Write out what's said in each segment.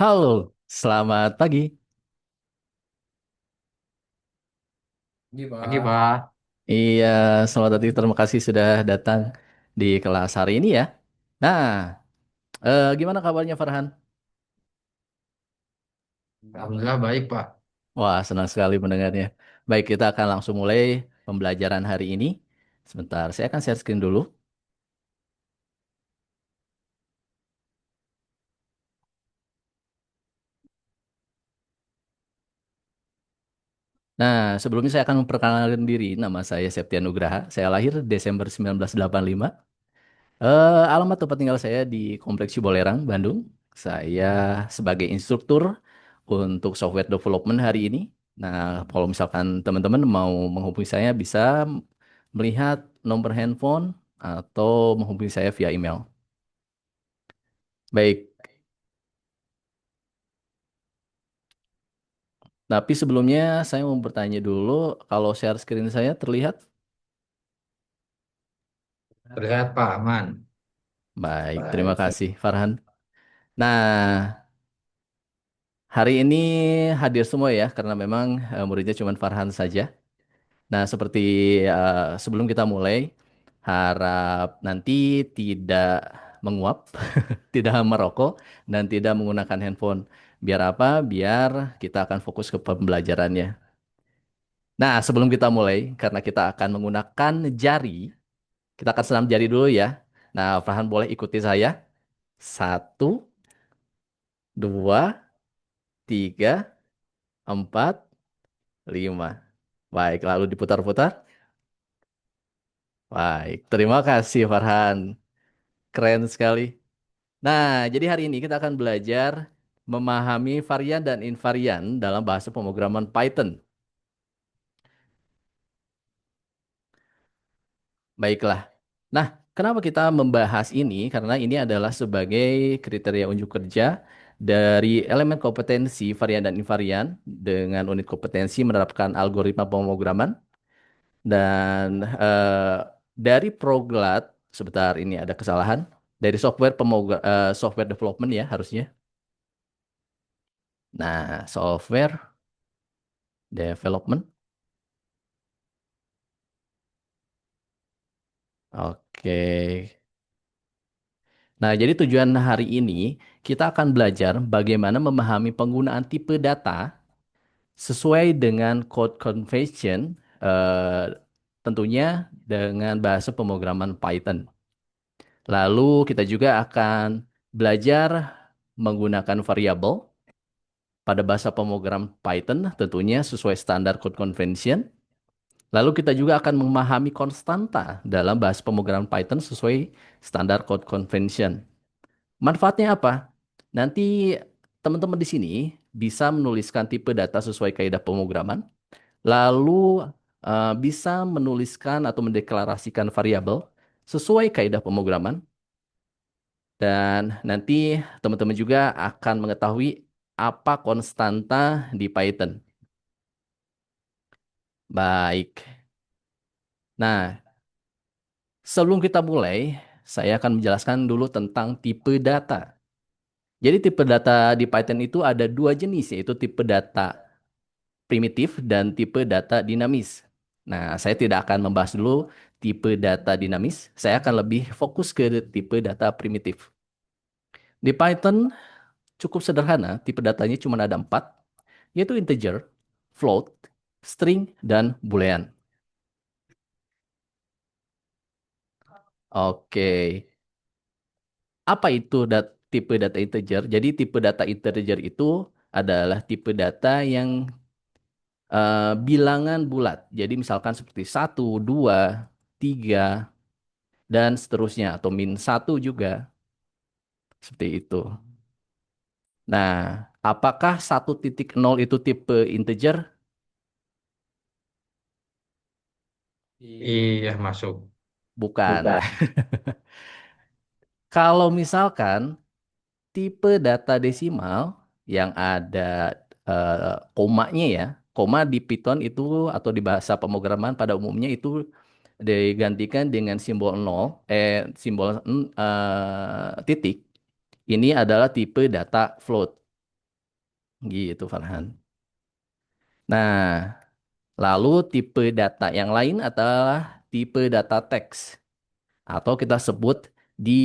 Halo, selamat pagi. Pagi, Pak. Iya, selamat pagi. Terima kasih sudah datang di kelas hari ini ya. Nah, gimana kabarnya Farhan? Alhamdulillah baik, Pak. Wah, senang sekali mendengarnya. Baik, kita akan langsung mulai pembelajaran hari ini. Sebentar, saya akan share screen dulu. Nah, sebelumnya saya akan memperkenalkan diri. Nama saya Septian Nugraha. Saya lahir Desember 1985. Alamat tempat tinggal saya di Kompleks Cibolerang, Bandung. Saya sebagai instruktur untuk software development hari ini. Nah, kalau misalkan teman-teman mau menghubungi saya bisa melihat nomor handphone atau menghubungi saya via email. Baik, tapi sebelumnya saya mau bertanya dulu kalau share screen saya terlihat. Terlihat, Pak, aman. Baik, terima kasih Farhan. Nah, hari ini hadir semua ya karena memang muridnya cuma Farhan saja. Nah, seperti sebelum kita mulai, harap nanti tidak menguap, tidak merokok, dan tidak menggunakan handphone. Biar apa? Biar kita akan fokus ke pembelajarannya. Nah, sebelum kita mulai, karena kita akan menggunakan jari, kita akan senam jari dulu ya. Nah, Farhan boleh ikuti saya. Satu, dua, tiga, empat, lima. Baik, lalu diputar-putar. Baik, terima kasih Farhan. Keren sekali. Nah, jadi hari ini kita akan belajar memahami varian dan invarian dalam bahasa pemrograman Python. Baiklah. Nah, kenapa kita membahas ini? Karena ini adalah sebagai kriteria unjuk kerja dari elemen kompetensi varian dan invarian dengan unit kompetensi menerapkan algoritma pemrograman dan dari Proglat, sebentar ini ada kesalahan dari software development ya harusnya. Nah, software development. Oke. Nah, jadi tujuan hari ini kita akan belajar bagaimana memahami penggunaan tipe data sesuai dengan code convention, eh, tentunya dengan bahasa pemrograman Python. Lalu kita juga akan belajar menggunakan variabel pada bahasa pemrogram Python, tentunya sesuai standar code convention. Lalu kita juga akan memahami konstanta dalam bahasa pemrograman Python sesuai standar code convention. Manfaatnya apa? Nanti teman-teman di sini bisa menuliskan tipe data sesuai kaidah pemrograman, lalu bisa menuliskan atau mendeklarasikan variabel sesuai kaidah pemrograman, dan nanti teman-teman juga akan mengetahui apa konstanta di Python. Baik. Nah, sebelum kita mulai, saya akan menjelaskan dulu tentang tipe data. Jadi tipe data di Python itu ada dua jenis, yaitu tipe data primitif dan tipe data dinamis. Nah, saya tidak akan membahas dulu tipe data dinamis. Saya akan lebih fokus ke tipe data primitif. Di Python cukup sederhana, tipe datanya cuma ada empat, yaitu integer, float, string, dan boolean. Oke, apa itu tipe data integer? Jadi tipe data integer itu adalah tipe data yang bilangan bulat. Jadi misalkan seperti satu, 2, 3, dan seterusnya. Atau min satu juga. Seperti itu. Nah, apakah 1.0 itu tipe integer? Iya, masuk. Bukan. Kalau misalkan tipe data desimal yang ada komanya ya, koma di Python itu atau di bahasa pemrograman pada umumnya itu digantikan dengan simbol nol, simbol titik. Ini adalah tipe data float. Gitu, Farhan. Nah, lalu tipe data yang lain adalah tipe data teks atau kita sebut di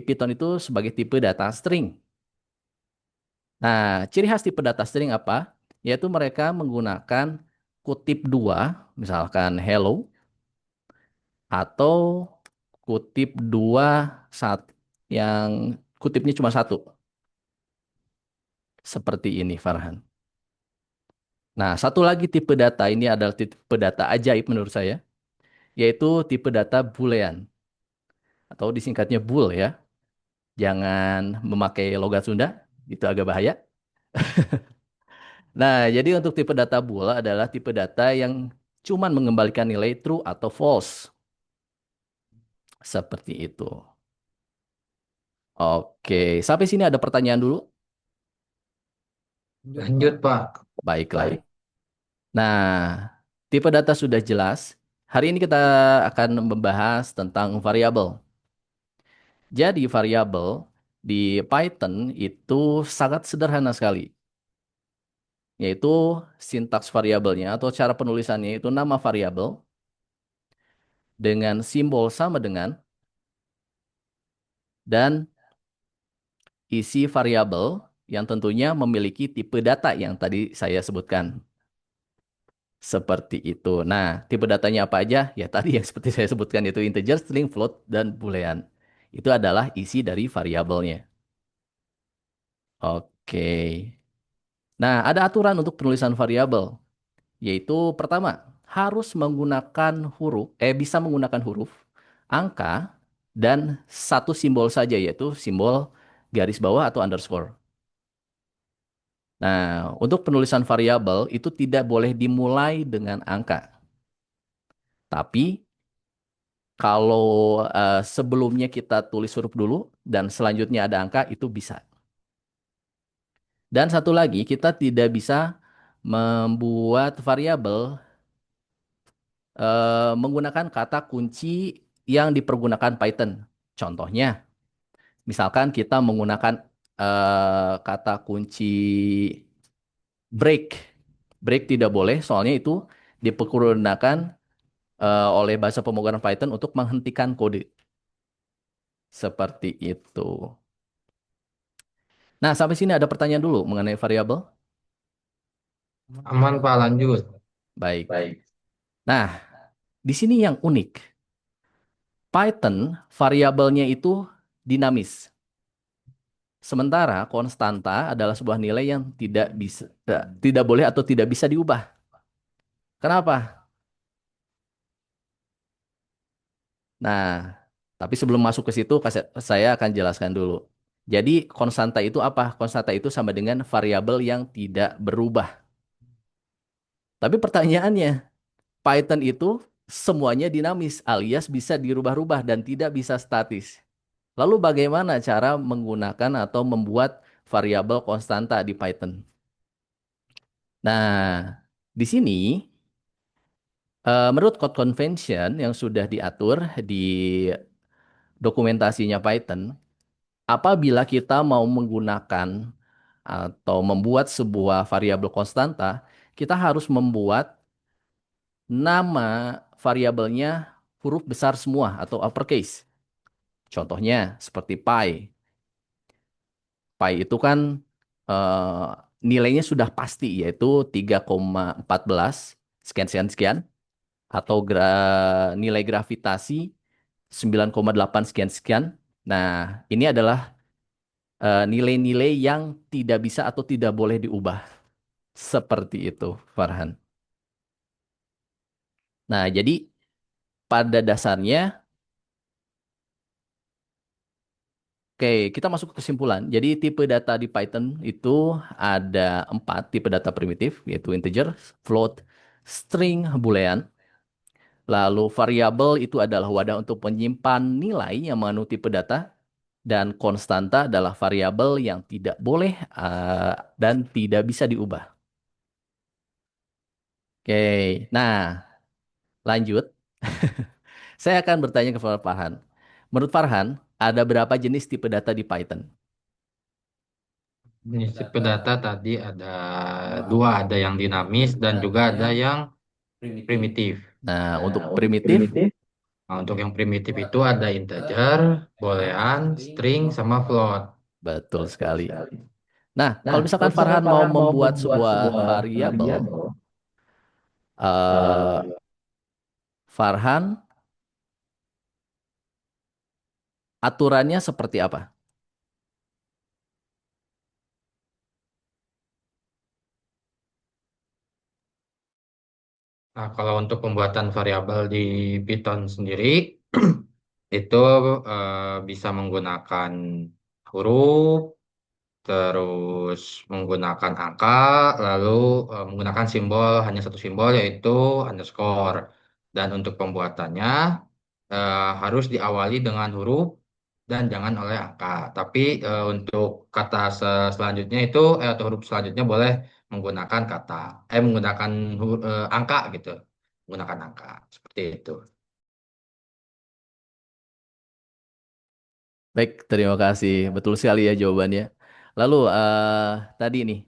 Python itu sebagai tipe data string. Nah, ciri khas tipe data string apa? Yaitu mereka menggunakan kutip dua, misalkan hello, atau kutip dua saat yang kutipnya cuma satu, seperti ini, Farhan. Nah, satu lagi tipe data ini adalah tipe data ajaib menurut saya, yaitu tipe data Boolean atau disingkatnya bool ya. Jangan memakai logat Sunda, itu agak bahaya. Nah, jadi untuk tipe data bool adalah tipe data yang cuman mengembalikan nilai true atau false. Seperti itu. Oke, sampai sini ada pertanyaan dulu. Lanjut, Pak. Baiklah. Nah, tipe data sudah jelas. Hari ini kita akan membahas tentang variabel. Jadi variabel di Python itu sangat sederhana sekali, yaitu sintaks variabelnya atau cara penulisannya itu nama variabel dengan simbol sama dengan dan isi variabel yang tentunya memiliki tipe data yang tadi saya sebutkan. Seperti itu. Nah, tipe datanya apa aja? Ya tadi yang seperti saya sebutkan itu integer, string, float, dan boolean. Itu adalah isi dari variabelnya. Oke. Nah, ada aturan untuk penulisan variabel, yaitu pertama, harus menggunakan bisa menggunakan huruf, angka, dan satu simbol saja, yaitu simbol garis bawah atau underscore. Nah, untuk penulisan variabel itu tidak boleh dimulai dengan angka, tapi kalau sebelumnya kita tulis huruf dulu dan selanjutnya ada angka, itu bisa. Dan satu lagi, kita tidak bisa membuat variabel menggunakan kata kunci yang dipergunakan Python. Contohnya, misalkan kita menggunakan kata kunci break. Break tidak boleh, soalnya itu dipergunakan oleh bahasa pemrograman Python untuk menghentikan kode. Seperti itu. Nah, sampai sini ada pertanyaan dulu mengenai variabel. Aman, Pak. Lanjut. Baik. Nah, di sini yang unik. Python variabelnya itu dinamis. Sementara konstanta adalah sebuah nilai yang tidak boleh atau tidak bisa diubah. Kenapa? Nah, tapi sebelum masuk ke situ saya akan jelaskan dulu. Jadi konstanta itu apa? Konstanta itu sama dengan variabel yang tidak berubah. Tapi pertanyaannya, Python itu semuanya dinamis alias bisa dirubah-rubah dan tidak bisa statis. Lalu bagaimana cara menggunakan atau membuat variabel konstanta di Python? Nah, di sini menurut code convention yang sudah diatur di dokumentasinya Python, apabila kita mau menggunakan atau membuat sebuah variabel konstanta, kita harus membuat nama variabelnya huruf besar semua atau uppercase. Contohnya seperti pi. Pi itu kan eh, nilainya sudah pasti yaitu 3,14 sekian sekian sekian atau nilai gravitasi 9,8 sekian sekian. Nah, ini adalah nilai-nilai yang tidak bisa atau tidak boleh diubah. Seperti itu, Farhan. Nah, jadi pada dasarnya, oke, kita masuk ke kesimpulan. Jadi tipe data di Python itu ada 4 tipe data primitif, yaitu integer, float, string, boolean. Lalu variabel itu adalah wadah untuk menyimpan nilai yang mengandung tipe data. Dan konstanta adalah variabel yang tidak boleh dan tidak bisa diubah. Oke, nah lanjut. Saya akan bertanya ke Farhan. Menurut Farhan, ada berapa jenis tipe data di Python? Jenis tipe data tadi ada dua, ada yang dinamis dan juga ada yang primitif. Nah, untuk primitif, Nah, untuk yang primitif itu ada integer, boolean, string, sama float. betul sekali. Nah, kalau misalkan Farhan mau membuat sebuah variabel, eh, Farhan aturannya seperti apa? Nah, kalau untuk pembuatan variabel di Python sendiri, itu bisa menggunakan huruf, terus menggunakan angka, lalu menggunakan simbol, hanya satu simbol yaitu underscore. Dan untuk pembuatannya harus diawali dengan huruf dan jangan oleh angka. Tapi untuk kata selanjutnya itu atau huruf selanjutnya boleh menggunakan menggunakan angka gitu, menggunakan angka seperti itu. Baik, terima kasih. Betul sekali ya jawabannya. Lalu, tadi nih,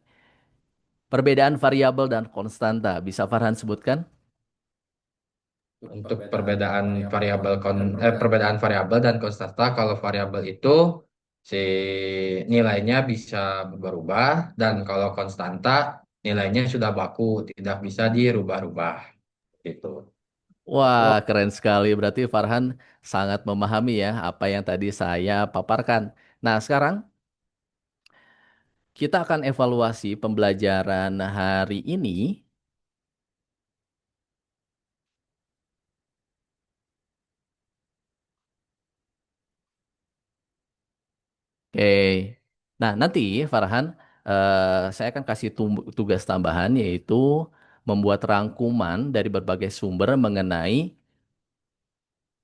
perbedaan variabel dan konstanta, bisa Farhan sebutkan? Untuk perbedaan variabel dan konstanta, kalau variabel itu si nilainya bisa berubah, dan kalau konstanta nilainya sudah baku, tidak bisa dirubah-rubah gitu. Wah, keren sekali. Berarti Farhan sangat memahami ya apa yang tadi saya paparkan. Nah, sekarang kita akan evaluasi pembelajaran hari ini. Oke. Nah, nanti Farhan, saya akan kasih tugas tambahan yaitu membuat rangkuman dari berbagai sumber mengenai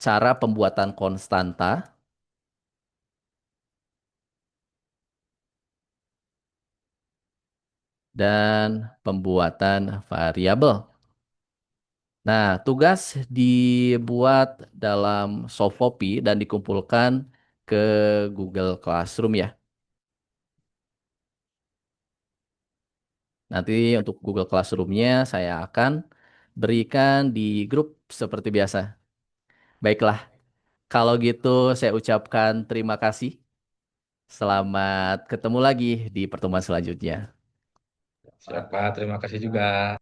cara pembuatan konstanta dan pembuatan variabel. Nah, tugas dibuat dalam soft copy dan dikumpulkan ke Google Classroom ya. Nanti untuk Google Classroom-nya saya akan berikan di grup seperti biasa. Baiklah, kalau gitu saya ucapkan terima kasih. Selamat ketemu lagi di pertemuan selanjutnya. Siapa? Terima kasih juga.